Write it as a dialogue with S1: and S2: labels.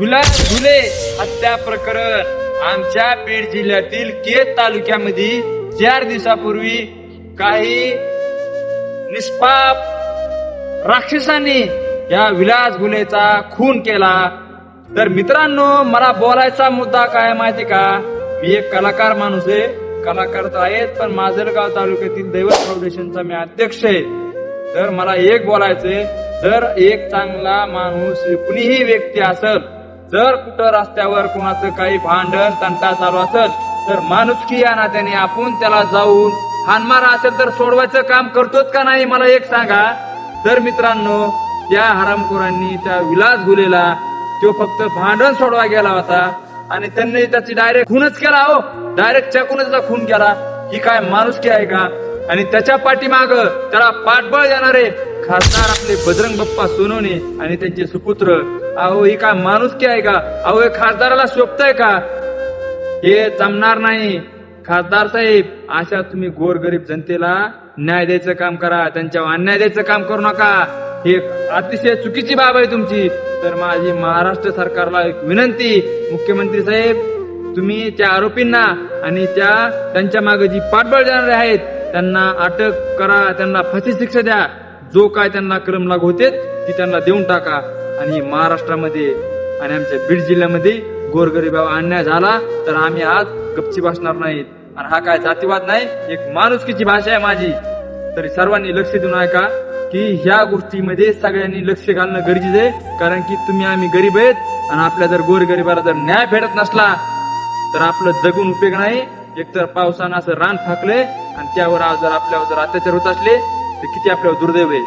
S1: विलास घुले हत्या प्रकरण आमच्या बीड जिल्ह्यातील केज तालुक्यामध्ये 4 दिवसापूर्वी काही निष्पाप राक्षसांनी या विलास घुलेचा खून केला. तर मित्रांनो, मला बोलायचा मुद्दा काय माहिती का, मी एक कलाकार माणूस आहे, कलाकार तर आहेत, पण माजलगाव तालुक्यातील दैवत फाउंडेशनचा मी अध्यक्ष आहे. तर मला एक बोलायचंय, जर एक चांगला माणूस कुणीही व्यक्ती असेल, जर कुठं रस्त्यावर कुणाचं काही भांडण तंटा चालू असेल, तर माणुसकी या नात्याने आपण त्याला जाऊन हानमार असेल तर सोडवायचं काम करतोच का नाही, मला एक सांगा. तर मित्रांनो, त्या हरामखोरांनी त्या विलास घुलेला तो फक्त भांडण सोडवा गेला होता आणि त्यांनी त्याची डायरेक्ट खूनच केला. हो, डायरेक्ट चाकूनच त्याचा खून केला. ही काय माणुसकी आहे का? आणि त्याच्या पाठीमाग त्याला पाठबळ देणारे खासदार आपले बजरंग बाप्पा सोनवणे आणि त्यांचे सुपुत्र. अहो, ही काय माणुसकी आहे का? अहो, हे खासदाराला शोभतंय का? हे जमणार नाही. खासदार साहेब, अशा तुम्ही गोरगरीब जनतेला न्याय द्यायचं काम करा, त्यांच्यावर अन्याय द्यायचं काम करू नका. ही अतिशय चुकीची बाब आहे तुमची. तर माझी महाराष्ट्र सरकारला एक विनंती, मुख्यमंत्री साहेब, तुम्ही त्या आरोपींना आणि त्यांच्या मागे जी पाठबळ देणारे आहेत त्यांना अटक करा, त्यांना फाशी शिक्षा द्या. जो काय त्यांना क्रम लागू होते ती त्यांना देऊन टाका. आणि महाराष्ट्रामध्ये आणि आमच्या बीड जिल्ह्यामध्ये गोरगरिबावर अन्याय झाला तर आम्ही आज गपची बसणार नाहीत. आणि हा काय जातीवाद नाही, एक माणुसकीची भाषा आहे माझी. तरी सर्वांनी लक्ष देऊन ऐका की ह्या गोष्टीमध्ये सगळ्यांनी लक्ष घालणं गरजेचं आहे. कारण की तुम्ही आम्ही गरीब आहेत आणि आपल्या जर गोरगरिबाला जर न्याय भेटत नसला तर आपलं जगून उपयोग नाही. एकतर पावसानं असं रान फाकले आणि त्यावर जर आपल्यावर जर अत्याचार होत असले तर किती आपल्यावर दुर्दैव आहे.